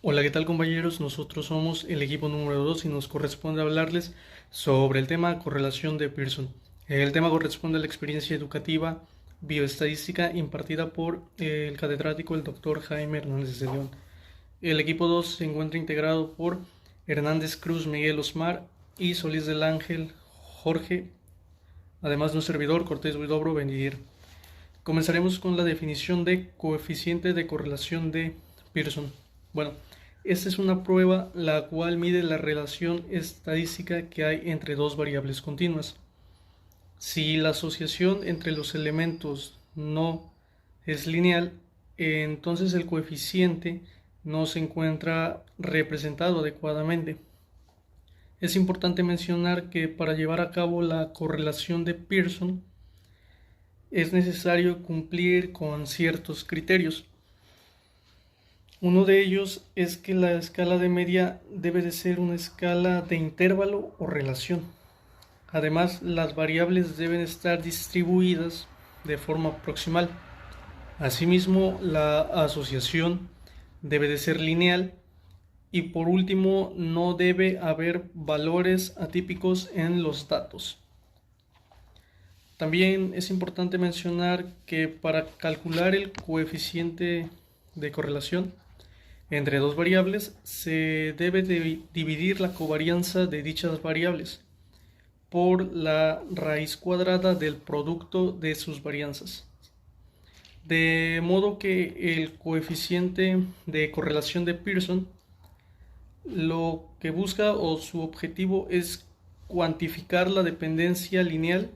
Hola, ¿qué tal compañeros? Nosotros somos el equipo número 2 y nos corresponde hablarles sobre el tema correlación de Pearson. El tema corresponde a la experiencia educativa bioestadística impartida por el catedrático el doctor Jaime Hernández de León. El equipo 2 se encuentra integrado por Hernández Cruz Miguel Osmar y Solís del Ángel Jorge, además de un servidor Cortés Huidobro Bendidir. Comenzaremos con la definición de coeficiente de correlación de Pearson. Bueno, esta es una prueba la cual mide la relación estadística que hay entre dos variables continuas. Si la asociación entre los elementos no es lineal, entonces el coeficiente no se encuentra representado adecuadamente. Es importante mencionar que para llevar a cabo la correlación de Pearson es necesario cumplir con ciertos criterios. Uno de ellos es que la escala de media debe de ser una escala de intervalo o relación. Además, las variables deben estar distribuidas de forma proximal. Asimismo, la asociación debe de ser lineal y por último, no debe haber valores atípicos en los datos. También es importante mencionar que para calcular el coeficiente de correlación entre dos variables se debe dividir la covarianza de dichas variables por la raíz cuadrada del producto de sus varianzas. De modo que el coeficiente de correlación de Pearson lo que busca o su objetivo es cuantificar la dependencia lineal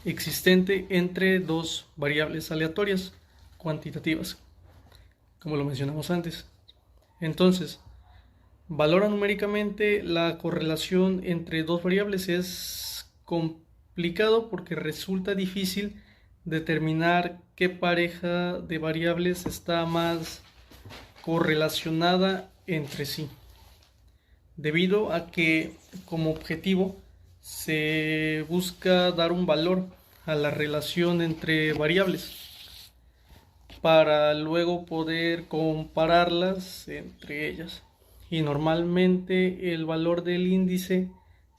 existente entre dos variables aleatorias cuantitativas, como lo mencionamos antes. Entonces, valora numéricamente la correlación entre dos variables es complicado porque resulta difícil determinar qué pareja de variables está más correlacionada entre sí, debido a que como objetivo se busca dar un valor a la relación entre variables para luego poder compararlas entre ellas. Y normalmente el valor del índice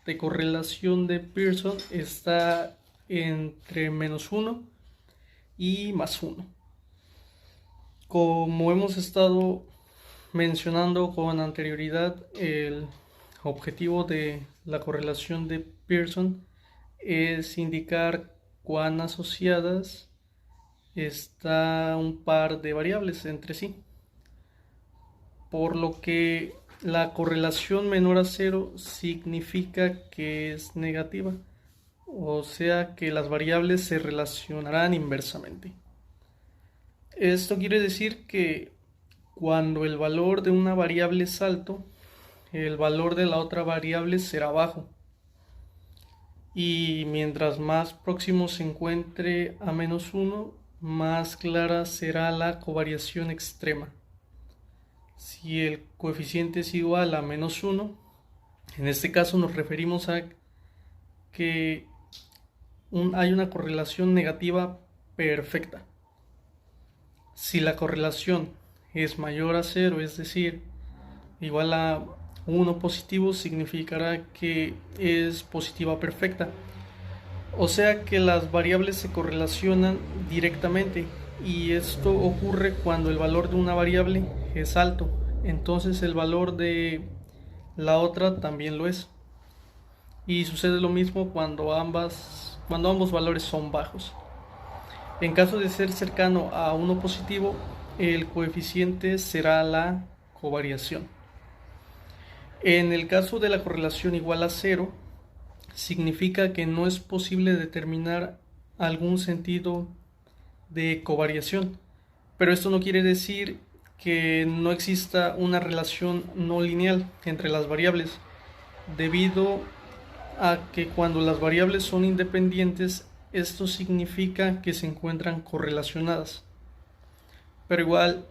de correlación de Pearson está entre -1 y +1. Como hemos estado mencionando con anterioridad, el objetivo de la correlación de Pearson es indicar cuán asociadas está un par de variables entre sí, por lo que la correlación menor a cero significa que es negativa, o sea que las variables se relacionarán inversamente. Esto quiere decir que cuando el valor de una variable es alto, el valor de la otra variable será bajo. Y mientras más próximo se encuentre a -1, más clara será la covariación extrema. Si el coeficiente es igual a -1, en este caso nos referimos a que hay una correlación negativa perfecta. Si la correlación es mayor a 0, es decir, igual a 1 positivo, significará que es positiva perfecta. O sea que las variables se correlacionan directamente y esto ocurre cuando el valor de una variable es alto, entonces el valor de la otra también lo es. Y sucede lo mismo cuando ambos valores son bajos. En caso de ser cercano a 1 positivo, el coeficiente será la covariación. En el caso de la correlación igual a 0, significa que no es posible determinar algún sentido de covariación. Pero esto no quiere decir que no exista una relación no lineal entre las variables, debido a que cuando las variables son independientes, esto significa que se encuentran correlacionadas. Pero igual,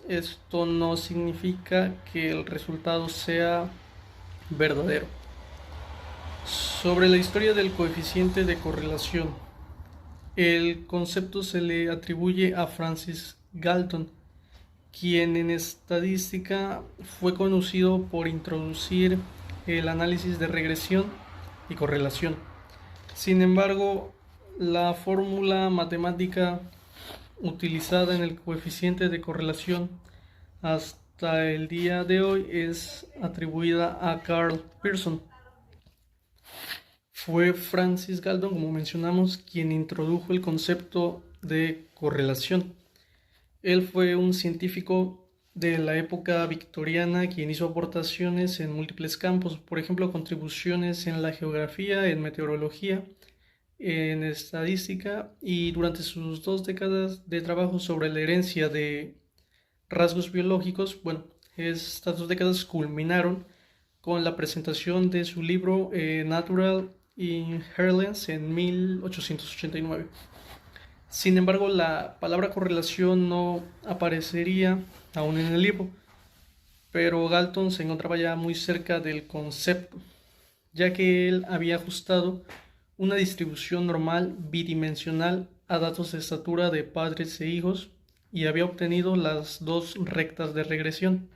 esto no significa que el resultado sea verdadero. Sobre la historia del coeficiente de correlación, el concepto se le atribuye a Francis Galton, quien en estadística fue conocido por introducir el análisis de regresión y correlación. Sin embargo, la fórmula matemática utilizada en el coeficiente de correlación hasta el día de hoy es atribuida a Karl Pearson. Fue Francis Galton, como mencionamos, quien introdujo el concepto de correlación. Él fue un científico de la época victoriana quien hizo aportaciones en múltiples campos, por ejemplo, contribuciones en la geografía, en meteorología, en estadística, y durante sus 2 décadas de trabajo sobre la herencia de rasgos biológicos, estas 2 décadas culminaron con la presentación de su libro Natural Inheritance en 1889. Sin embargo, la palabra correlación no aparecería aún en el libro, pero Galton se encontraba ya muy cerca del concepto, ya que él había ajustado una distribución normal bidimensional a datos de estatura de padres e hijos y había obtenido las 2 rectas de regresión.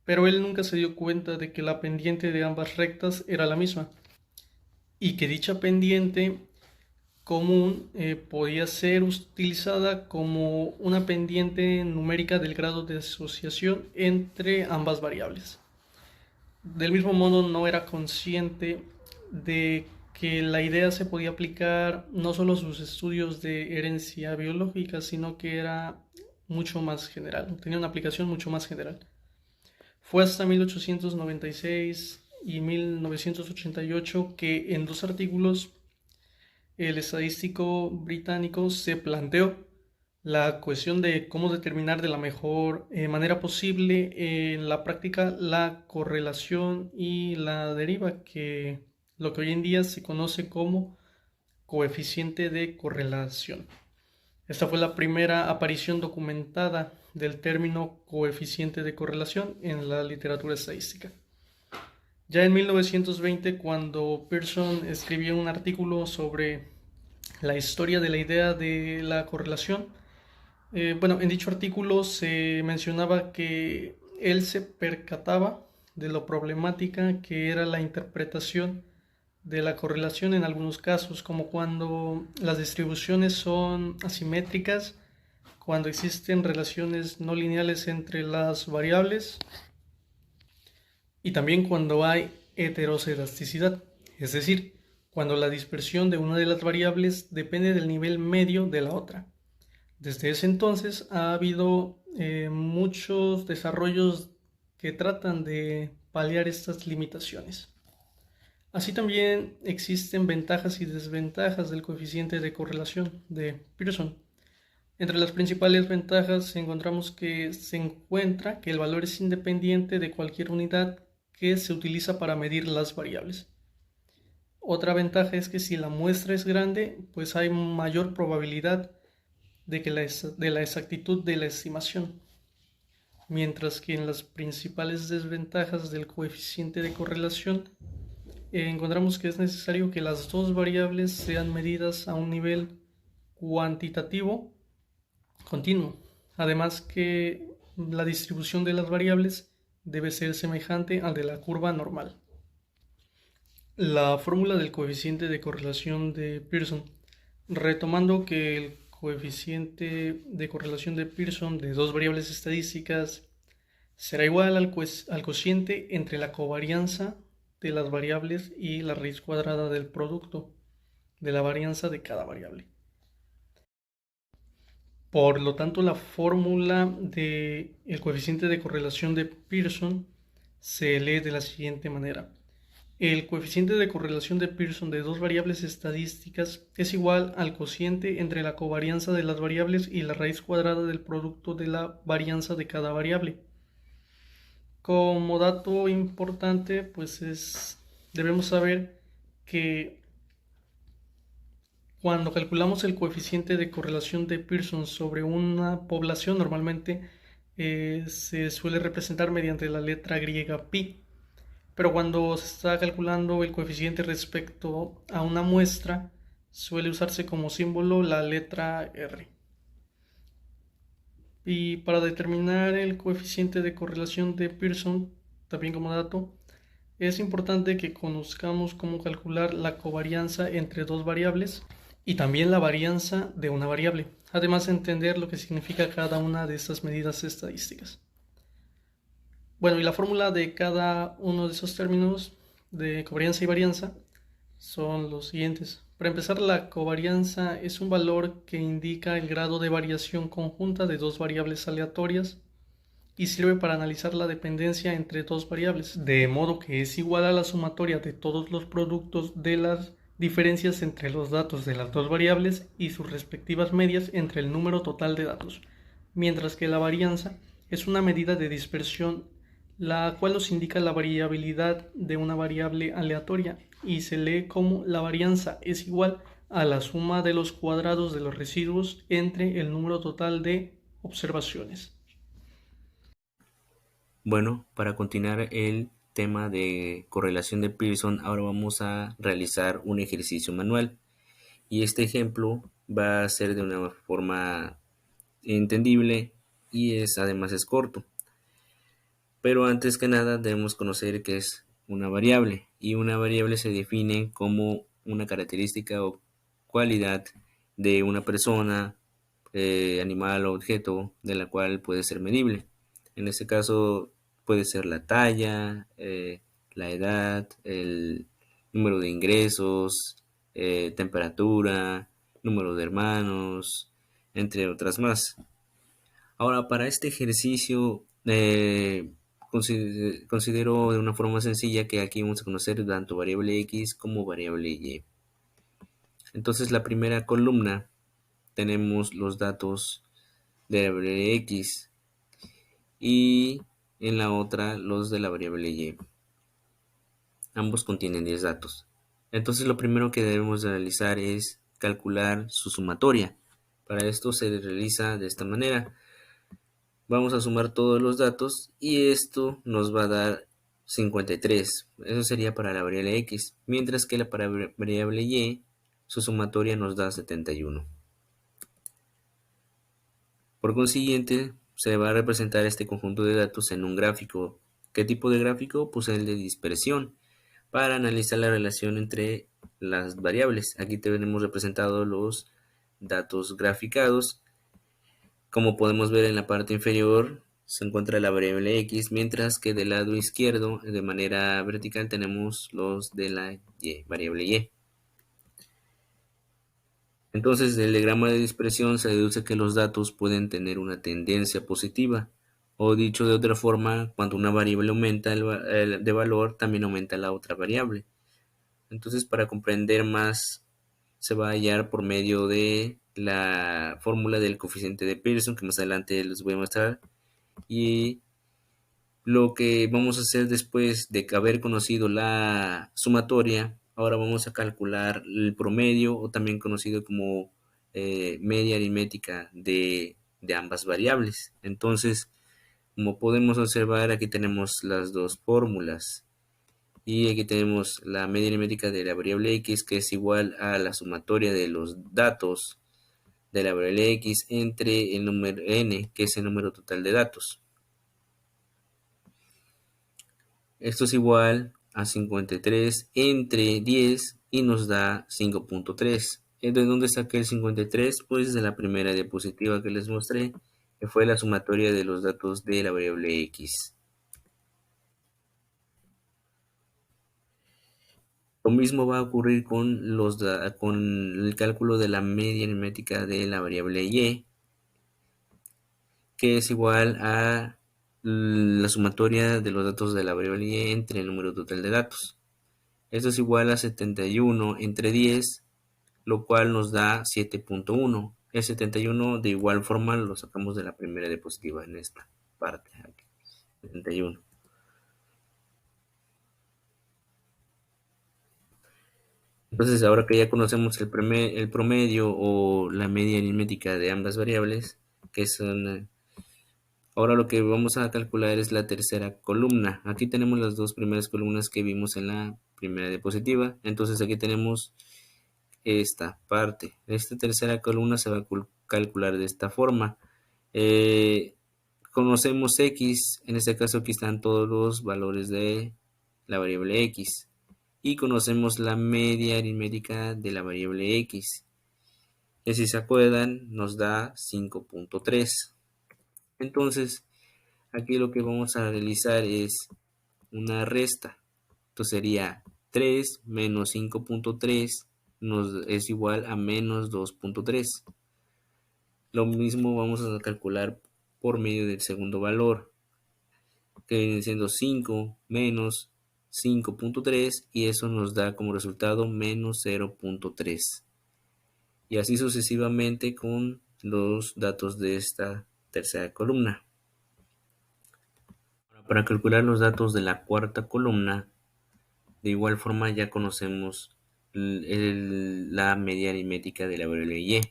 Pero él nunca se dio cuenta de que la pendiente de ambas rectas era la misma y que dicha pendiente común podía ser utilizada como una pendiente numérica del grado de asociación entre ambas variables. Del mismo modo, no era consciente de que la idea se podía aplicar no solo a sus estudios de herencia biológica, sino que era mucho más general, tenía una aplicación mucho más general. Fue hasta 1896 y 1988 que en 2 artículos el estadístico británico se planteó la cuestión de cómo determinar de la mejor manera posible en la práctica la correlación y la deriva, que lo que hoy en día se conoce como coeficiente de correlación. Esta fue la primera aparición documentada del término coeficiente de correlación en la literatura estadística. Ya en 1920, cuando Pearson escribió un artículo sobre la historia de la idea de la correlación, en dicho artículo se mencionaba que él se percataba de lo problemática que era la interpretación de la correlación en algunos casos, como cuando las distribuciones son asimétricas, cuando existen relaciones no lineales entre las variables y también cuando hay heterocedasticidad, es decir, cuando la dispersión de una de las variables depende del nivel medio de la otra. Desde ese entonces ha habido muchos desarrollos que tratan de paliar estas limitaciones. Así también existen ventajas y desventajas del coeficiente de correlación de Pearson. Entre las principales ventajas encontramos que se encuentra que el valor es independiente de cualquier unidad que se utiliza para medir las variables. Otra ventaja es que si la muestra es grande, pues hay mayor probabilidad de la exactitud de la estimación. Mientras que en las principales desventajas del coeficiente de correlación encontramos que es necesario que las 2 variables sean medidas a un nivel cuantitativo continuo. Además que la distribución de las variables debe ser semejante al de la curva normal. La fórmula del coeficiente de correlación de Pearson. Retomando que el coeficiente de correlación de Pearson de 2 variables estadísticas será igual al cociente entre la covarianza de las variables y la raíz cuadrada del producto de la varianza de cada variable. Por lo tanto, la fórmula del coeficiente de correlación de Pearson se lee de la siguiente manera. El coeficiente de correlación de Pearson de 2 variables estadísticas es igual al cociente entre la covarianza de las variables y la raíz cuadrada del producto de la varianza de cada variable. Como dato importante, debemos saber que cuando calculamos el coeficiente de correlación de Pearson sobre una población, normalmente se suele representar mediante la letra griega pi. Pero cuando se está calculando el coeficiente respecto a una muestra, suele usarse como símbolo la letra R. Y para determinar el coeficiente de correlación de Pearson, también como dato, es importante que conozcamos cómo calcular la covarianza entre dos variables y también la varianza de una variable, además de entender lo que significa cada una de estas medidas estadísticas. Bueno, y la fórmula de cada uno de esos términos de covarianza y varianza son los siguientes. Para empezar, la covarianza es un valor que indica el grado de variación conjunta de dos variables aleatorias y sirve para analizar la dependencia entre dos variables, de modo que es igual a la sumatoria de todos los productos de las diferencias entre los datos de las dos variables y sus respectivas medias entre el número total de datos, mientras que la varianza es una medida de dispersión la cual nos indica la variabilidad de una variable aleatoria y se lee como la varianza es igual a la suma de los cuadrados de los residuos entre el número total de observaciones. Bueno, para continuar el tema de correlación de Pearson, ahora vamos a realizar un ejercicio manual. Y este ejemplo va a ser de una forma entendible y además es corto. Pero antes que nada debemos conocer qué es una variable. Y una variable se define como una característica o cualidad de una persona, animal o objeto de la cual puede ser medible. En este caso puede ser la talla, la edad, el número de ingresos, temperatura, número de hermanos, entre otras más. Ahora, para este ejercicio, considero de una forma sencilla que aquí vamos a conocer tanto variable x como variable y. Entonces, la primera columna tenemos los datos de la variable x y en la otra los de la variable y. Ambos contienen 10 datos. Entonces, lo primero que debemos realizar es calcular su sumatoria. Para esto se realiza de esta manera. Vamos a sumar todos los datos y esto nos va a dar 53. Eso sería para la variable x, mientras que para la variable y, su sumatoria nos da 71. Por consiguiente, se va a representar este conjunto de datos en un gráfico. ¿Qué tipo de gráfico? Pues el de dispersión, para analizar la relación entre las variables. Aquí tenemos representados los datos graficados. Como podemos ver en la parte inferior se encuentra la variable x, mientras que del lado izquierdo, de manera vertical, tenemos los de la variable y. Entonces, del diagrama de dispersión se deduce que los datos pueden tener una tendencia positiva, o dicho de otra forma, cuando una variable aumenta de valor, también aumenta la otra variable. Entonces, para comprender más, se va a hallar por medio de la fórmula del coeficiente de Pearson, que más adelante les voy a mostrar. Y lo que vamos a hacer después de haber conocido la sumatoria, ahora vamos a calcular el promedio, o también conocido como media aritmética de ambas variables. Entonces, como podemos observar, aquí tenemos las dos fórmulas. Y aquí tenemos la media aritmética de la variable x, que es igual a la sumatoria de los datos de la variable x entre el número n, que es el número total de datos. Esto es igual a 53 entre 10 y nos da 5.3. ¿De dónde saqué el 53? Pues de la primera diapositiva que les mostré, que fue la sumatoria de los datos de la variable x. Lo mismo va a ocurrir con el cálculo de la media aritmética de la variable y, que es igual a la sumatoria de los datos de la variable y entre el número total de datos. Esto es igual a 71 entre 10, lo cual nos da 7.1. El 71 de igual forma lo sacamos de la primera diapositiva en esta parte. Aquí, 71. Entonces, ahora que ya conocemos el promedio o la media aritmética de ambas variables, que son, ahora lo que vamos a calcular es la tercera columna. Aquí tenemos las dos primeras columnas que vimos en la primera diapositiva. Entonces, aquí tenemos esta parte. Esta tercera columna se va a calcular de esta forma. Conocemos x, en este caso aquí están todos los valores de la variable x. Y conocemos la media aritmética de la variable x, que si se acuerdan nos da 5.3. Entonces, aquí lo que vamos a realizar es una resta. Entonces sería 3 menos 5.3 nos es igual a menos 2.3. Lo mismo vamos a calcular por medio del segundo valor, que viene siendo 5 menos 5.3 y eso nos da como resultado menos 0.3. Y así sucesivamente con los datos de esta tercera columna. Para calcular los datos de la cuarta columna, de igual forma ya conocemos la media aritmética de la variable y.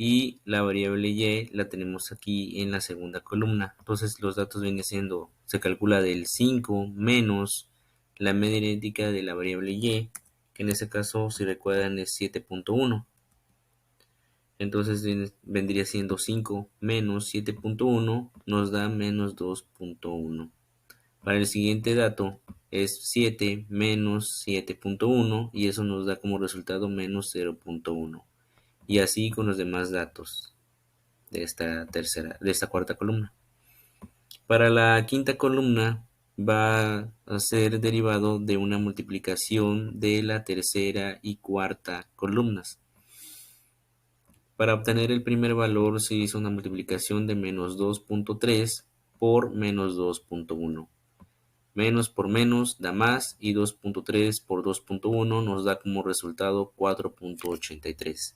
Y la variable y la tenemos aquí en la segunda columna. Entonces los datos vienen siendo, se calcula del 5 menos la media aritmética de la variable y, que en este caso, si recuerdan, es 7.1. Entonces vendría siendo 5 menos 7.1 nos da menos 2.1. Para el siguiente dato es 7 menos 7.1 y eso nos da como resultado menos 0.1. Y así con los demás datos de esta cuarta columna. Para la quinta columna va a ser derivado de una multiplicación de la tercera y cuarta columnas. Para obtener el primer valor se hizo una multiplicación de menos 2.3 por menos 2.1. Menos por menos da más y 2.3 por 2.1 nos da como resultado 4.83.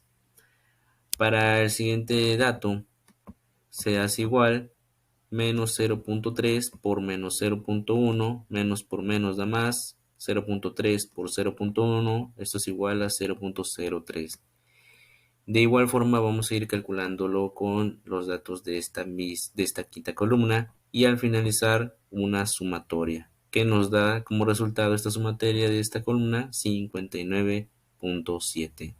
Para el siguiente dato se hace igual menos 0.3 por menos 0.1, menos por menos da más, 0.3 por 0.1, esto es igual a 0.03. De igual forma vamos a ir calculándolo con los datos de esta quinta columna y al finalizar una sumatoria que nos da como resultado esta sumatoria de esta columna 59.7.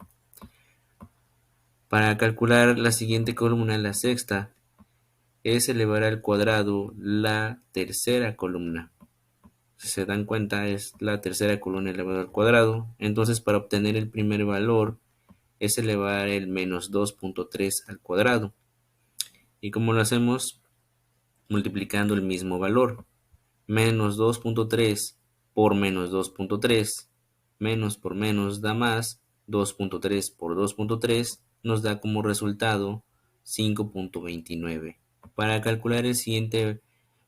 Para calcular la siguiente columna, la sexta, es elevar al cuadrado la tercera columna. Si se dan cuenta, es la tercera columna elevada al cuadrado. Entonces, para obtener el primer valor, es elevar el menos 2.3 al cuadrado. ¿Y cómo lo hacemos? Multiplicando el mismo valor. Menos 2.3 por menos 2.3, menos por menos da más, 2.3 por 2.3 nos da como resultado 5.29. Para calcular el siguiente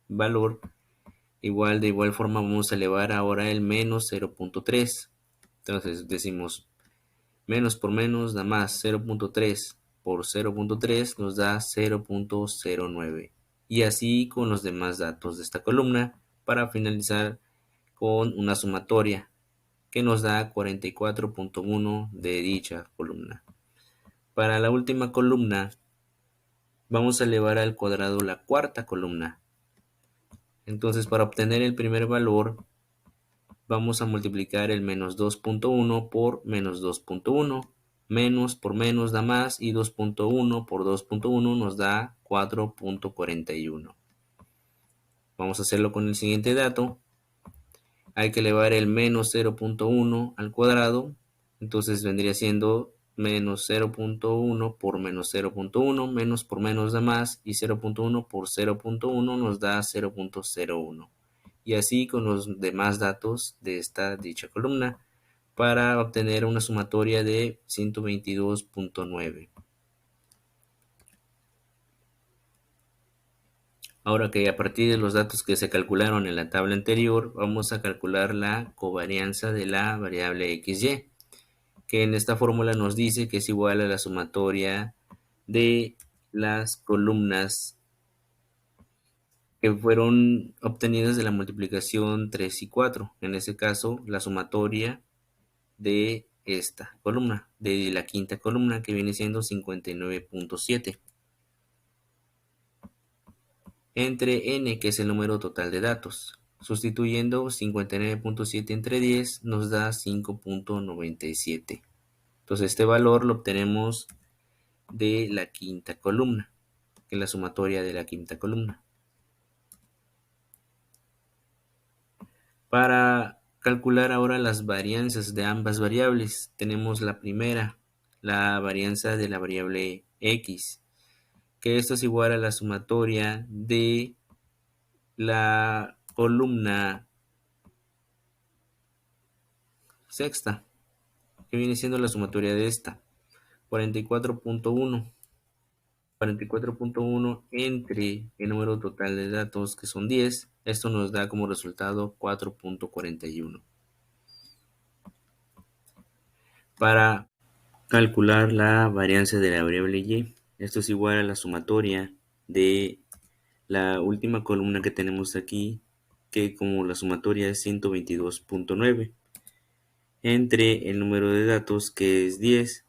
valor, de igual forma vamos a elevar ahora el menos 0.3. Entonces decimos menos por menos da más, 0.3 por 0.3 nos da 0.09. Y así con los demás datos de esta columna para finalizar con una sumatoria que nos da 44.1 de dicha columna. Para la última columna vamos a elevar al cuadrado la cuarta columna. Entonces, para obtener el primer valor, vamos a multiplicar el menos 2.1 por menos 2.1. Menos por menos da más y 2.1 por 2.1 nos da 4.41. Vamos a hacerlo con el siguiente dato. Hay que elevar el menos 0.1 al cuadrado. Entonces vendría siendo menos 0.1 por menos 0.1, menos por menos da más, y 0.1 por 0.1 nos da 0.01. Y así con los demás datos de dicha columna para obtener una sumatoria de 122.9. Ahora que a partir de los datos que se calcularon en la tabla anterior, vamos a calcular la covarianza de la variable XY, que en esta fórmula nos dice que es igual a la sumatoria de las columnas que fueron obtenidas de la multiplicación 3 y 4. En este caso, la sumatoria de esta columna, de la quinta columna, que viene siendo 59.7. Entre n, que es el número total de datos. Sustituyendo 59.7 entre 10 nos da 5.97. Entonces este valor lo obtenemos de la quinta columna. que la sumatoria de la quinta columna. Para calcular ahora las varianzas de ambas variables, tenemos la primera, la varianza de la variable x, que esto es igual a la sumatoria de la columna sexta, que viene siendo la sumatoria de esta, 44.1. 44.1 entre el número total de datos, que son 10. Esto nos da como resultado 4.41. Para calcular la varianza de la variable y, esto es igual a la sumatoria de la última columna que tenemos aquí, que como la sumatoria es 122.9, entre el número de datos, que es 10.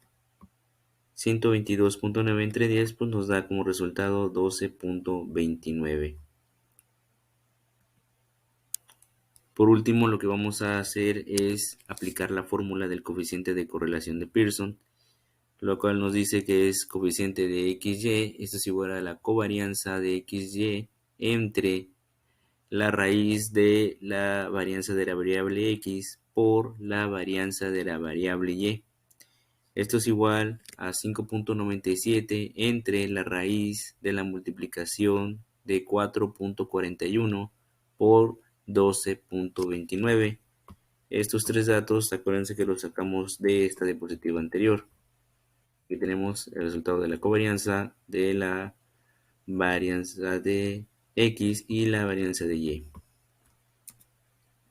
122.9 entre 10 pues nos da como resultado 12.29. Por último, lo que vamos a hacer es aplicar la fórmula del coeficiente de correlación de Pearson, lo cual nos dice que es coeficiente de XY, esto es igual a la covarianza de XY entre la raíz de la varianza de la variable X por la varianza de la variable Y. Esto es igual a 5.97 entre la raíz de la multiplicación de 4.41 por 12.29. Estos tres datos, acuérdense que los sacamos de esta diapositiva anterior. Aquí tenemos el resultado de la covarianza de la varianza de X y la varianza de Y,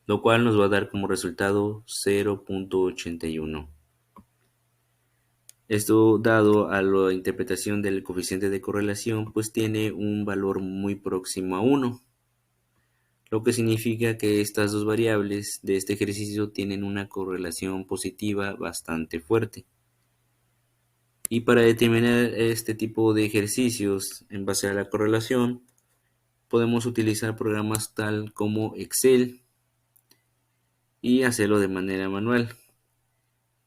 lo cual nos va a dar como resultado 0.81. Esto, dado a la interpretación del coeficiente de correlación, pues tiene un valor muy próximo a 1, lo que significa que estas dos variables de este ejercicio tienen una correlación positiva bastante fuerte. Y para determinar este tipo de ejercicios en base a la correlación, podemos utilizar programas tal como Excel y hacerlo de manera manual.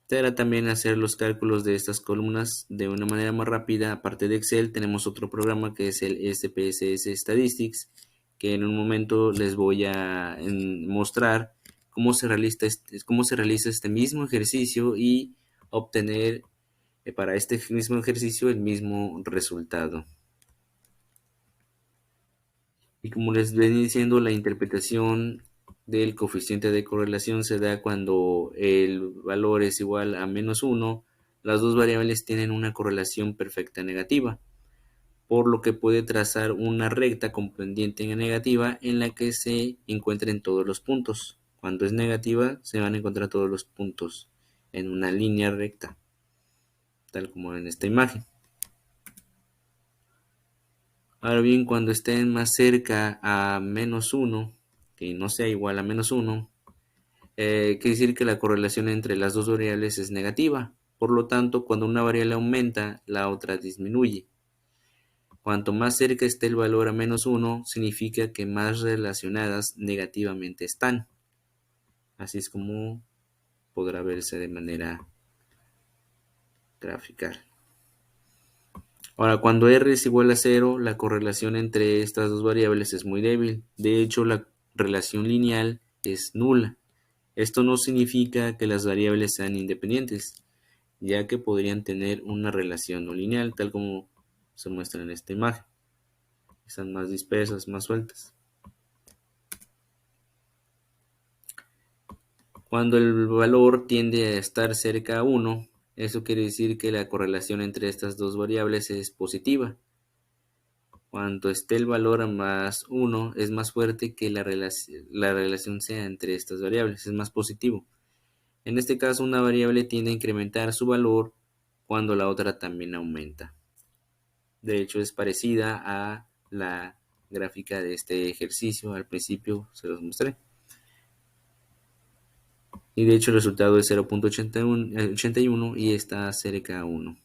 Para también hacer los cálculos de estas columnas de una manera más rápida, aparte de Excel, tenemos otro programa que es el SPSS Statistics, que en un momento les voy a mostrar cómo se realiza este mismo ejercicio y obtener para este mismo ejercicio el mismo resultado. Y como les venía diciendo, la interpretación del coeficiente de correlación se da cuando el valor es igual a -1, las dos variables tienen una correlación perfecta negativa, por lo que puede trazar una recta con pendiente negativa en la que se encuentren todos los puntos. Cuando es negativa, se van a encontrar todos los puntos en una línea recta, tal como en esta imagen. Ahora bien, cuando estén más cerca a -1, que no sea igual a -1, quiere decir que la correlación entre las dos variables es negativa. Por lo tanto, cuando una variable aumenta, la otra disminuye. Cuanto más cerca esté el valor a -1, significa que más relacionadas negativamente están. Así es como podrá verse de manera gráfica. Ahora, cuando R es igual a 0, la correlación entre estas dos variables es muy débil. De hecho, la relación lineal es nula. Esto no significa que las variables sean independientes, ya que podrían tener una relación no lineal, tal como se muestra en esta imagen. Están más dispersas, más sueltas. Cuando el valor tiende a estar cerca a 1, eso quiere decir que la correlación entre estas dos variables es positiva. Cuando esté el valor a +1, es más fuerte que la relación sea entre estas variables, es más positivo. En este caso, una variable tiende a incrementar su valor cuando la otra también aumenta. De hecho, es parecida a la gráfica de este ejercicio. Al principio se los mostré. Y de hecho el resultado es 0.81 y está cerca a 1.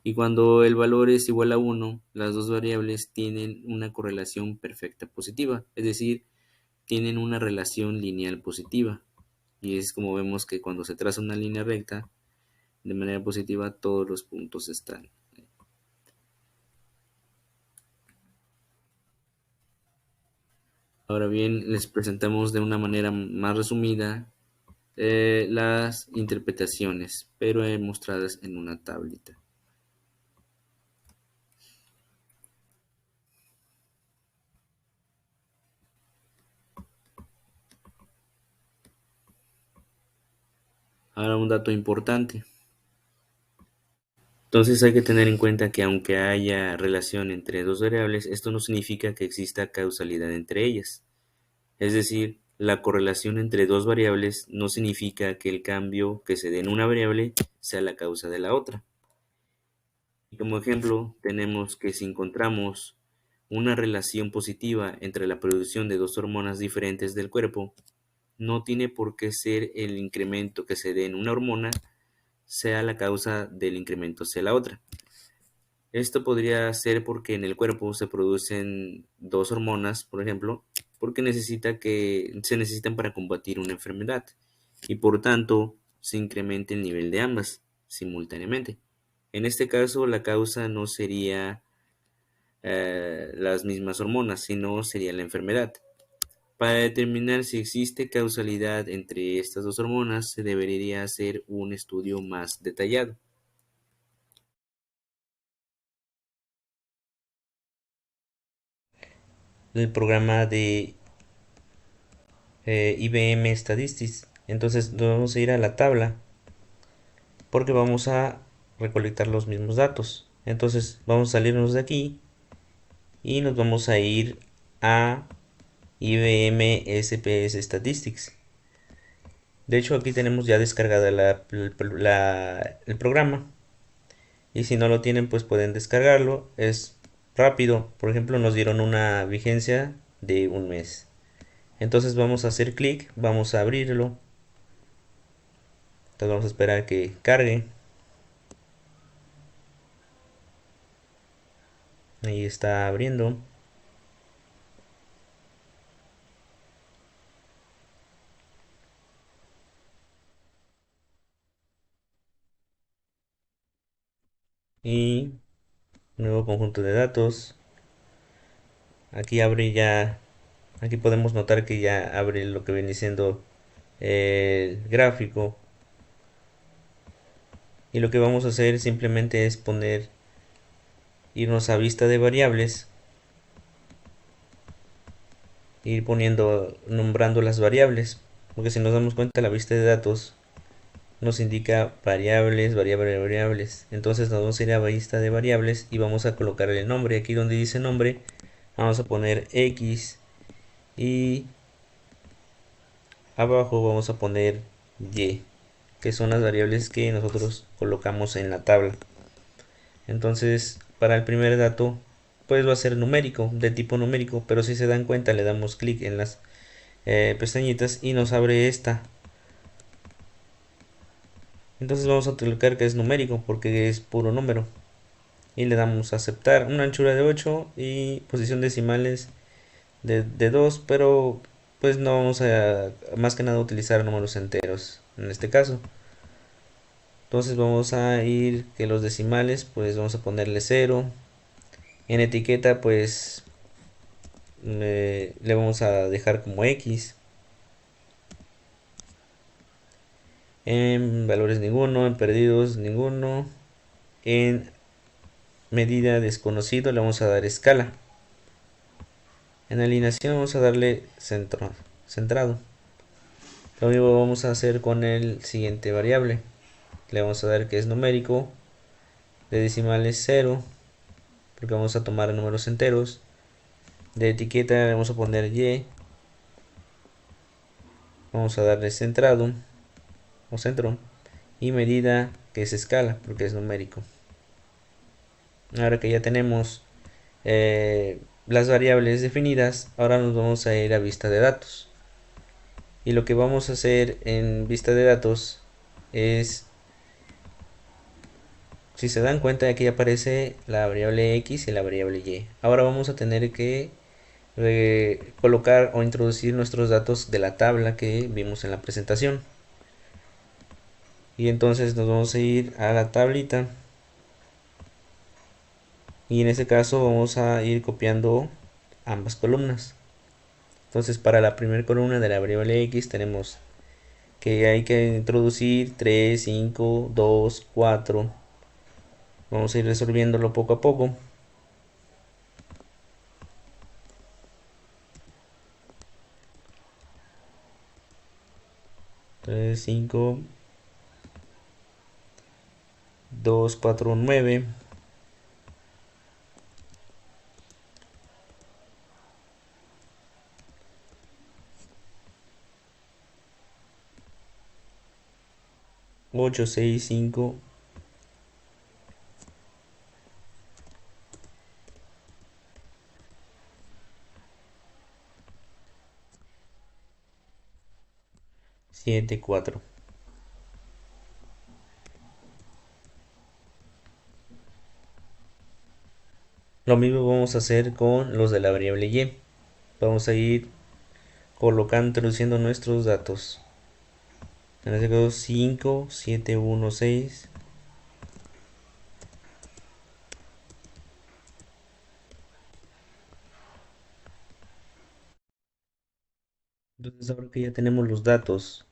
Y cuando el valor es igual a 1, las dos variables tienen una correlación perfecta positiva, es decir, tienen una relación lineal positiva. Y es como vemos que cuando se traza una línea recta, de manera positiva, todos los puntos están. Ahora bien, les presentamos de una manera más resumida las interpretaciones, pero mostradas en una tablita. Ahora un dato importante. Entonces hay que tener en cuenta que aunque haya relación entre dos variables, esto no significa que exista causalidad entre ellas. Es decir, la correlación entre dos variables no significa que el cambio que se dé en una variable sea la causa de la otra. Y como ejemplo, tenemos que si encontramos una relación positiva entre la producción de dos hormonas diferentes del cuerpo, no tiene por qué ser el incremento que se dé en una hormona sea la causa del incremento hacia la otra. Esto podría ser porque en el cuerpo se producen dos hormonas, por ejemplo, porque se necesitan para combatir una enfermedad y por tanto se incrementa el nivel de ambas simultáneamente. En este caso, la causa no sería las mismas hormonas, sino sería la enfermedad. Para determinar si existe causalidad entre estas dos hormonas, se debería hacer un estudio más detallado. El programa de IBM Statistics. Entonces vamos a ir a la tabla porque vamos a recolectar los mismos datos. Entonces vamos a salirnos de aquí y nos vamos a ir a IBM SPS Statistics. De hecho aquí tenemos ya descargada el programa y si no lo tienen pues pueden descargarlo. Es rápido, por ejemplo nos dieron una vigencia de un mes. Entonces vamos a hacer clic, vamos a abrirlo. Entonces vamos a esperar que cargue. Ahí está abriendo. Y nuevo conjunto de datos. Aquí abre ya. Aquí podemos notar que ya abre lo que viene siendo el gráfico. Y lo que vamos a hacer simplemente es irnos a vista de variables. Ir nombrando las variables. Porque si nos damos cuenta, la vista de datos nos indica variables. Entonces nos vamos a ir a vista de variables y vamos a colocar el nombre. Aquí donde dice nombre, vamos a poner X y abajo vamos a poner Y, que son las variables que nosotros colocamos en la tabla. Entonces, para el primer dato, pues va a ser numérico, de tipo numérico, pero si se dan cuenta, le damos clic en las pestañitas y nos abre esta. Entonces vamos a colocar que es numérico porque es puro número. Y le damos a aceptar una anchura de 8 y posición decimales de 2, pero pues no vamos a más que nada utilizar números enteros en este caso. Entonces vamos a ir que los decimales pues vamos a ponerle 0. En etiqueta pues le vamos a dejar como X. En valores ninguno, en perdidos ninguno. En medida desconocido le vamos a dar escala. En alineación vamos a darle centrado. Lo mismo vamos a hacer con el siguiente variable. Le vamos a dar que es numérico, de decimales 0, porque vamos a tomar números enteros. De etiqueta le vamos a poner Y. Vamos a darle centrado o centro. Y medida, que es escala, porque es numérico. Ahora que ya tenemos las variables definidas, ahora nos vamos a ir a vista de datos. Y lo que vamos a hacer en vista de datos es, si se dan cuenta, aquí aparece la variable X y la variable Y. Ahora vamos a tener que colocar o introducir nuestros datos de la tabla que vimos en la presentación. Y entonces nos vamos a ir a la tablita. Y en este caso vamos a ir copiando ambas columnas. Entonces para la primera columna de la variable x tenemos que hay que introducir 3, 5, 2, 4. Vamos a ir resolviéndolo poco a poco. 3, 5, 2, 4, 9. 8, 6, 5, 7, 4. Lo mismo vamos a hacer con los de la variable y. Vamos a ir colocando, introduciendo nuestros datos. En este caso 5, 7, 1, 6. Entonces ahora que ya tenemos los datos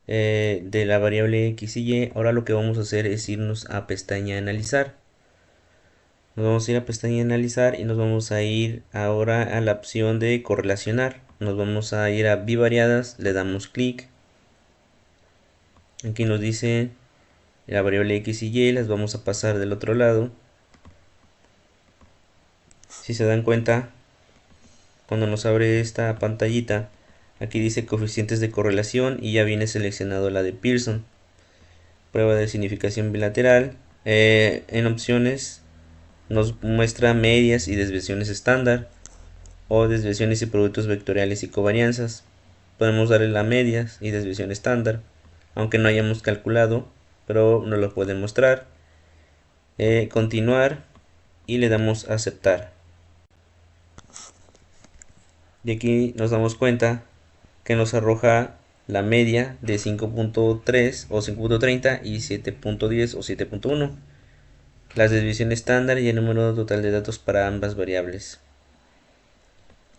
de la variable x y y, ahora lo que vamos a hacer es irnos a pestaña analizar. Nos vamos a ir a pestaña analizar y nos vamos a ir ahora a la opción de correlacionar. Nos vamos a ir a bivariadas, le damos clic. Aquí nos dice la variable x y y, las vamos a pasar del otro lado. Si se dan cuenta, cuando nos abre esta pantallita, aquí dice coeficientes de correlación y ya viene seleccionado la de Pearson. Prueba de significación bilateral. En opciones nos muestra medias y desviaciones estándar o desviaciones y productos vectoriales y covarianzas. Podemos darle la medias y desviación estándar, aunque no hayamos calculado, pero nos lo puede mostrar. Continuar y le damos a aceptar. Y aquí nos damos cuenta que nos arroja la media de 5.3 o 5.30 y 7.10 o 7.1, las desviaciones estándar y el número total de datos para ambas variables.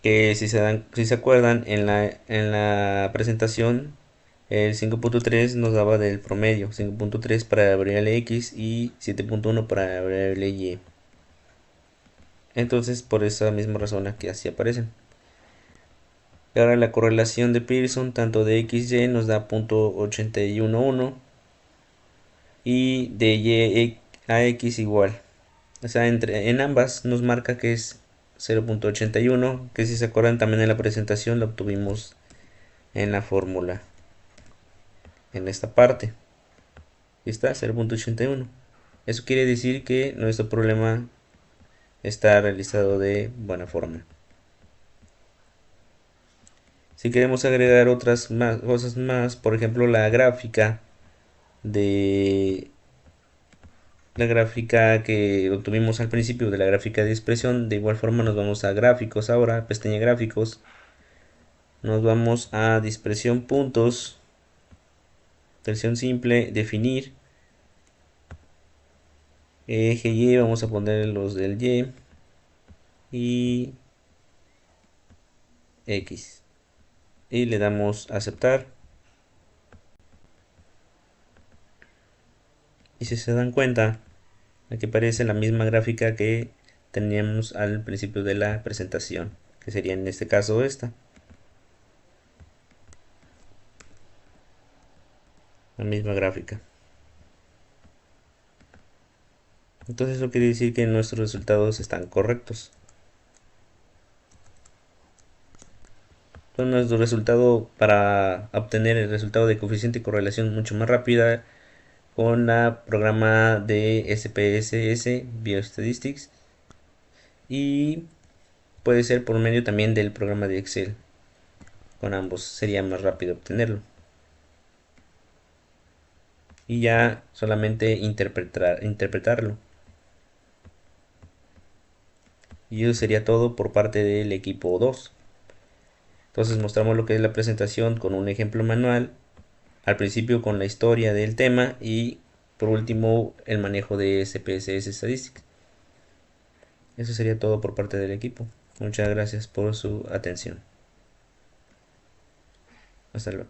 Que si se acuerdan, en la presentación el 5.3 nos daba del promedio, 5.3 para la variable x y 7.1 para la variable y. Entonces por esa misma razón aquí así aparecen. Y ahora la correlación de Pearson tanto de XY nos da .811 y de Y a X igual. O sea, en ambas nos marca que es 0.81, que si se acuerdan también en la presentación lo obtuvimos en la fórmula. En esta parte. Y está 0.81. Eso quiere decir que nuestro problema está realizado de buena forma. Si queremos agregar otras cosas más, por ejemplo la gráfica que obtuvimos al principio de la gráfica de expresión, de igual forma nos vamos a gráficos ahora, pestaña gráficos, nos vamos a dispersión puntos, selección simple, definir, eje y, vamos a poner los del y x y le damos a aceptar. Y si se dan cuenta, aquí aparece la misma gráfica que teníamos al principio de la presentación, que sería en este caso esta. La misma gráfica. Entonces eso quiere decir que nuestros resultados están correctos. Entonces nuestro resultado, para obtener el resultado de coeficiente de correlación mucho más rápida, con el programa de SPSS Biostatistics, y puede ser por medio también del programa de Excel. Con ambos sería más rápido obtenerlo. Y ya solamente interpretarlo. Y eso sería todo por parte del equipo 2. Entonces mostramos lo que es la presentación con un ejemplo manual, al principio con la historia del tema y por último el manejo de SPSS Statistics. Eso sería todo por parte del equipo. Muchas gracias por su atención. Hasta luego.